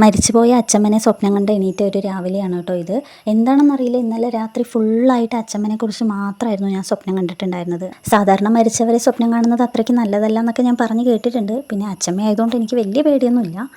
മരിച്ചുപോയ അച്ചമ്മനെ സ്വപ്നം കണ്ട് എണീറ്റ ഒരു രാവിലെയാണ് കേട്ടോ ഇത്. എന്താണെന്നറിയില്ല, ഇന്നലെ രാത്രി ഫുള്ളായിട്ട് അച്ചമ്മനെ കുറിച്ച് മാത്രമായിരുന്നു ഞാൻ സ്വപ്നം കണ്ടിട്ടുണ്ടായിരുന്നത്. സാധാരണ മരിച്ചവരെ സ്വപ്നം കാണുന്നത് അത്രയ്ക്ക് നല്ലതല്ല എന്നൊക്കെ ഞാൻ പറഞ്ഞു കേട്ടിട്ടുണ്ട്. പിന്നെ അച്ചമ്മ ആയതുകൊണ്ട് എനിക്ക് വലിയ പേടിയൊന്നുമില്ല.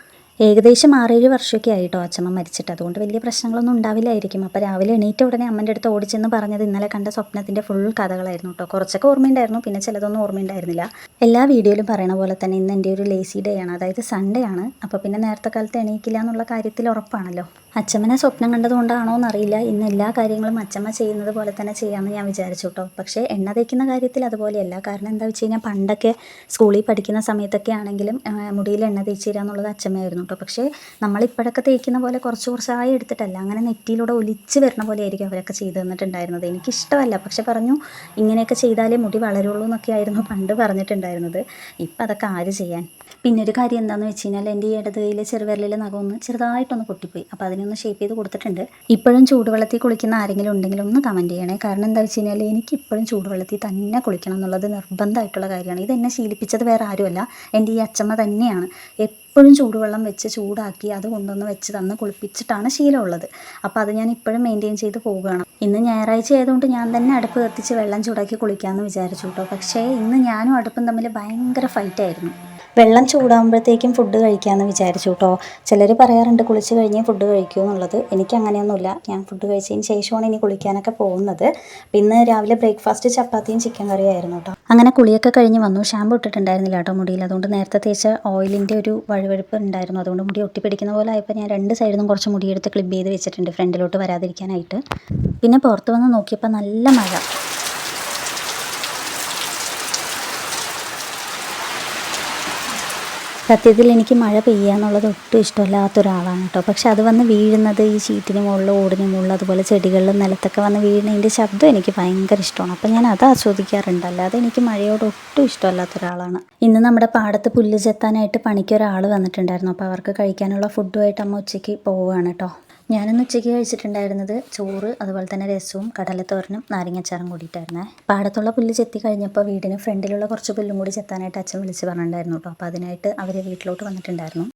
ഏകദേശം 6-7 വർഷമൊക്കെ ആയിട്ടോ അച്ചമ്മ മരിച്ചിട്ട്. അതുകൊണ്ട് വലിയ പ്രശ്നങ്ങളൊന്നും ഉണ്ടാവില്ലായിരിക്കും. അപ്പോൾ രാവിലെ എണീറ്റ ഉടനെ അമ്മൻ്റെ അടുത്ത് ഓടിച്ചെന്ന് പറഞ്ഞത് ഇന്നലെ കണ്ട സ്വപ്നത്തിൻ്റെ ഫുൾ കഥകളായിരുന്നു കേട്ടോ. കുറച്ചൊക്കെ ഓർമ്മയുണ്ടായിരുന്നു, പിന്നെ ചിലതൊന്നും ഓർമ്മയുണ്ടായിരുന്നില്ല. എല്ലാ വീഡിയോയിലും പറയണ പോലെ തന്നെ ഇന്ന് എൻ്റെ ഒരു ലേസി ഡേ ആണ്, അതായത് സൺഡേ ആണ്. അപ്പോൾ പിന്നെ നേരത്തെ കാലത്ത് എണീക്കില്ല എന്നുള്ള കാര്യത്തിൽ ഉറപ്പാണല്ലോ. അച്ചമ്മനെ സ്വപ്നം കണ്ടതുകൊണ്ടാണോ എന്നറിയില്ല, ഇന്ന് എല്ലാ കാര്യങ്ങളും അച്ചമ്മ ചെയ്യുന്നത് പോലെ തന്നെ ചെയ്യാമെന്ന് ഞാൻ വിചാരിച്ചു കേട്ടോ. പക്ഷേ എണ്ണ തേക്കുന്ന കാര്യത്തിൽ അതുപോലെയല്ല. കാരണം എന്താ വെച്ച് കഴിഞ്ഞാൽ പണ്ടൊക്കെ സ്കൂളിൽ പഠിക്കുന്ന സമയത്തൊക്കെ ആണെങ്കിലും മുടിയിൽ എണ്ണ തേച്ച് തരിക എന്നുള്ളത് അച്ചമ്മയായിരുന്നു കേട്ടോ. പക്ഷേ നമ്മളിപ്പോഴൊക്കെ തേക്കുന്ന പോലെ കുറച്ച് കുറച്ചായി എടുത്തിട്ടല്ല, അങ്ങനെ നെറ്റിയിലൂടെ ഒലിച്ച് വരുന്ന പോലെ ആയിരിക്കും അവരൊക്കെ ചെയ്ത് തന്നിട്ടുണ്ടായിരുന്നത്. എനിക്കിഷ്ടമല്ല, പക്ഷെ പറഞ്ഞു ഇങ്ങനെയൊക്കെ ചെയ്താലേ മുടി വളരുള്ളൂ എന്നൊക്കെ ആയിരുന്നു പണ്ട് പറഞ്ഞിട്ടുണ്ടായിരുന്നത്. ഇപ്പം അതൊക്കെ ആര് ചെയ്യാൻ. പിന്നെ ഒരു കാര്യം എന്താണെന്ന് വെച്ച് കഴിഞ്ഞാൽ എൻ്റെ ഈ ഇടത് കൈയിലെ ചെറുവിരലിലെ നഖം ഒന്ന് ചെറുതായിട്ടൊന്ന് പൊട്ടിപ്പോയി. അപ്പോൾ അതിനൊന്ന് ഷേപ്പ് ചെയ്ത് കൊടുത്തിട്ടുണ്ട്. ഇപ്പോഴും ചൂടുവെള്ളത്തിൽ കുളിക്കുന്ന ആരെങ്കിലും ഉണ്ടെങ്കിൽ ഒന്ന് കമൻറ്റ് ചെയ്യണേ. കാരണം എന്താ വെച്ച് കഴിഞ്ഞാൽ എനിക്കിപ്പോഴും ചൂടുവെള്ളത്തിൽ തന്നെ കുളിക്കണം എന്നുള്ളത് നിർബന്ധമായിട്ടുള്ള കാര്യമാണ്. ഇതെന്നെ ശീലിപ്പിച്ചത് വേറെ ആരുമല്ല, എൻ്റെ ഈ അച്ചമ്മ തന്നെയാണ്. എപ്പോഴും ചൂടുവെള്ളം വെച്ച് ചൂടാക്കി അത് കൊണ്ടുവന്ന് വെച്ച് തന്ന് കുളിപ്പിച്ചിട്ടാണ് ശീലമുള്ളത്. അപ്പോൾ അത് ഞാൻ ഇപ്പോഴും മെയിൻറ്റെയിൻ ചെയ്ത് പോവുകയാണ്. ഇന്ന് ഞായറാഴ്ച ആയതുകൊണ്ട് ഞാൻ തന്നെ അടുപ്പ് കത്തിച്ച് വെള്ളം ചൂടാക്കി കുളിക്കാമെന്ന് വിചാരിച്ചു കേട്ടോ. പക്ഷേ ഇന്ന് ഞാനും അടുപ്പും തമ്മിൽ ഭയങ്കര ഫൈറ്റായിരുന്നു. വെള്ളം ചൂടാകുമ്പോഴത്തേക്കും ഫുഡ് കഴിക്കാമെന്ന് വിചാരിച്ചു കേട്ടോ. ചിലർ പറയാറുണ്ട് കുളിച്ച് കഴിഞ്ഞേ ഫുഡ് കഴിക്കൂ എന്നുള്ളത്. എനിക്ക് അങ്ങനെയൊന്നുമില്ല. ഞാൻ ഫുഡ് കഴിച്ചതിന് ശേഷമാണ് ഇനി കുളിക്കാനൊക്കെ പോകുന്നത്. പിന്നെ രാവിലെ ബ്രേക്ക്ഫാസ്റ്റ് ചപ്പാത്തിയും ചിക്കൻ കറിയായിരുന്നു കേട്ടോ. അങ്ങനെ കുളിയൊക്കെ കഴിഞ്ഞ് വന്നു. ഷാമ്പു ഇട്ടിട്ടുണ്ടായിരുന്നില്ല കേട്ടോ മുടിയിൽ. അതുകൊണ്ട് നേരത്തെ തേച്ച ഓയിലിൻ്റെ ഒരു വഴുവഴുപ്പ് ഉണ്ടായിരുന്നു. അതുകൊണ്ട് മുടി ഒട്ടിപ്പിടിക്കുന്ന പോലെ ആയപ്പോൾ ഞാൻ 2 സൈഡിൽ നിന്നും കുറച്ച് മുടിയെടുത്ത് ക്ലിപ്പ് ചെയ്ത് വെച്ചിട്ടുണ്ട് ഫ്രണ്ടിലോട്ട് വരാതിരിക്കാനായിട്ട്. പിന്നെ പുറത്ത് വന്ന് നോക്കിയപ്പോൾ നല്ല മഴ. സത്യത്തിൽ എനിക്ക് മഴ പെയ്യുക എന്നുള്ളത് ഒട്ടും ഇഷ്ടമല്ലാത്ത ഒരാളാണ് കേട്ടോ. പക്ഷെ അത് വന്ന് വീഴുന്നത് ഈ ഷീറ്റിന് മുകളിൽ, ഓടിന് മുകളിൽ, അതുപോലെ ചെടികളിലും നിലത്തൊക്കെ വന്ന് വീഴുന്നതിൻ്റെ ശബ്ദം എനിക്ക് ഭയങ്കര ഇഷ്ടമാണ്. അപ്പം ഞാൻ അത് ആസ്വദിക്കാറുണ്ട്. അല്ലാതെ എനിക്ക് മഴയോട് ഒട്ടും ഇഷ്ടമല്ലാത്ത ഒരാളാണ്. ഇന്ന് നമ്മുടെ പാടത്ത് പുല്ല് ചെത്താനായിട്ട് പണിക്കൊരാൾ വന്നിട്ടുണ്ടായിരുന്നു. അപ്പോൾ അവർക്ക് കഴിക്കാനുള്ള ഫുഡുമായിട്ട് അമ്മ ഉച്ചയ്ക്ക് പോവുകയാണ് കേട്ടോ. ഞാനിന്ന് ഉച്ചയ്ക്ക് കഴിച്ചിട്ടുണ്ടായിരുന്നത് ചോറ്, അതുപോലെ തന്നെ രസവും കടലത്തോരനും നാരങ്ങാച്ചാറും കൂടിയിട്ടായിരുന്നേ. പാടത്തുള്ള പുല്ല് ചെത്തി കഴിഞ്ഞപ്പോൾ വീടിന് ഫ്രണ്ടിലുള്ള കുറച്ച് പുല്ലും കൂടി ചെത്താനായിട്ട് അച്ഛൻ വിളിച്ച് പറഞ്ഞിട്ടുണ്ടായിരുന്നു കേട്ടോ. അപ്പോൾ അതിനായിട്ട് അവർ വീട്ടിലോട്ട് വന്നിട്ടുണ്ടായിരുന്നു.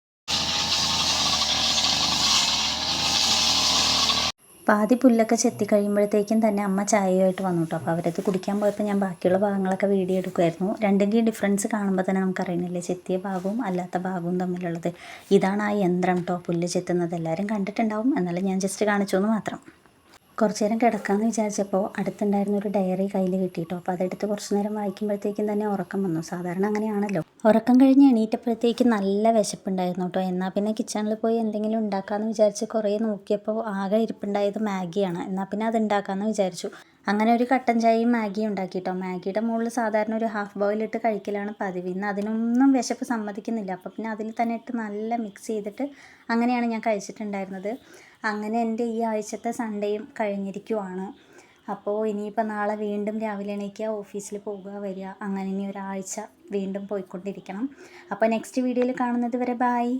പാതി പുല്ലൊക്കെ ചെത്തി കഴിയുമ്പോഴത്തേക്കും തന്നെ അമ്മ ചായയുമായിട്ട് വന്നു കേട്ടോ. അപ്പോൾ അവരത് കുടിക്കാൻ പോയപ്പോൾ ഞാൻ ബാക്കിയുള്ള ഭാഗങ്ങളൊക്കെ വീഡിയോ എടുക്കുമായിരുന്നു. രണ്ടിൻ്റെയും ഡിഫറൻസ് കാണുമ്പോൾ തന്നെ നമുക്കറിയണില്ലേ ചെത്തിയ ഭാഗവും അല്ലാത്ത ഭാഗവും തമ്മിലുള്ളത്. ഇതാണ് ആ യന്ത്രം കേട്ടോ, പുല്ല് ചെത്തുന്നത്. എല്ലാവരും കണ്ടിട്ടുണ്ടാവും, എന്നാലും ഞാൻ ജസ്റ്റ് കാണിച്ചു എന്ന് മാത്രം. കുറച്ച് നേരം കിടക്കാമെന്ന് വിചാരിച്ചപ്പോൾ അടുത്തുണ്ടായിരുന്ന ഒരു ഡയറി കയ്യിൽ കിട്ടിയിട്ടോ. അപ്പോൾ അതെടുത്ത് കുറച്ച് നേരം വായിക്കുമ്പോഴത്തേക്കും തന്നെ ഉറക്കം വന്നു. സാധാരണ അങ്ങനെയാണല്ലോ. ഉറക്കം കഴിഞ്ഞ് എണീറ്റപ്പോഴത്തേക്ക് നല്ല വിശപ്പുണ്ടായിരുന്നു കേട്ടോ. എന്നാൽ പിന്നെ കിച്ചണിൽ പോയി എന്തെങ്കിലും ഉണ്ടാക്കാമെന്ന് വിചാരിച്ച് കുറേ നോക്കിയപ്പോൾ ആകെ ഇരിപ്പുണ്ടായത് മാഗിയാണ്. എന്നാൽ പിന്നെ അത് ഉണ്ടാക്കാമെന്ന് വിചാരിച്ചു. അങ്ങനെ ഒരു കട്ടൻ ചായയും മാഗിയും ഉണ്ടാക്കി കേട്ടോ. മാഗിയുടെ മുകളിൽ സാധാരണ ഒരു ഹാഫ് ബോയിലിട്ട് കഴിക്കലാണ് പതിവ്. ഇന്ന് അതിനൊന്നും വിശപ്പ് സമ്മതിക്കുന്നില്ല. അപ്പോൾ പിന്നെ അതിൽ തന്നെ ഇട്ട് നല്ല മിക്സ് ചെയ്തിട്ട് അങ്ങനെയാണ് ഞാൻ കഴിച്ചിട്ടുണ്ടായിരുന്നത്. അങ്ങനെ എൻ്റെ ഈ ആഴ്ചത്തെ സൺഡേയും കഴിഞ്ഞിരിക്കുവാണ്. അപ്പോൾ ഇനിയിപ്പോൾ നാളെ വീണ്ടും രാവിലെ എണീക്കുക, ഓഫീസിൽ പോകുക, വരിക, അങ്ങനെ ഇനി ഒരാഴ്ച വീണ്ടും പോയിക്കൊണ്ടിരിക്കണം. അപ്പോൾ നെക്സ്റ്റ് വീഡിയോയിൽ കാണുന്നത് വരെ ബായ്.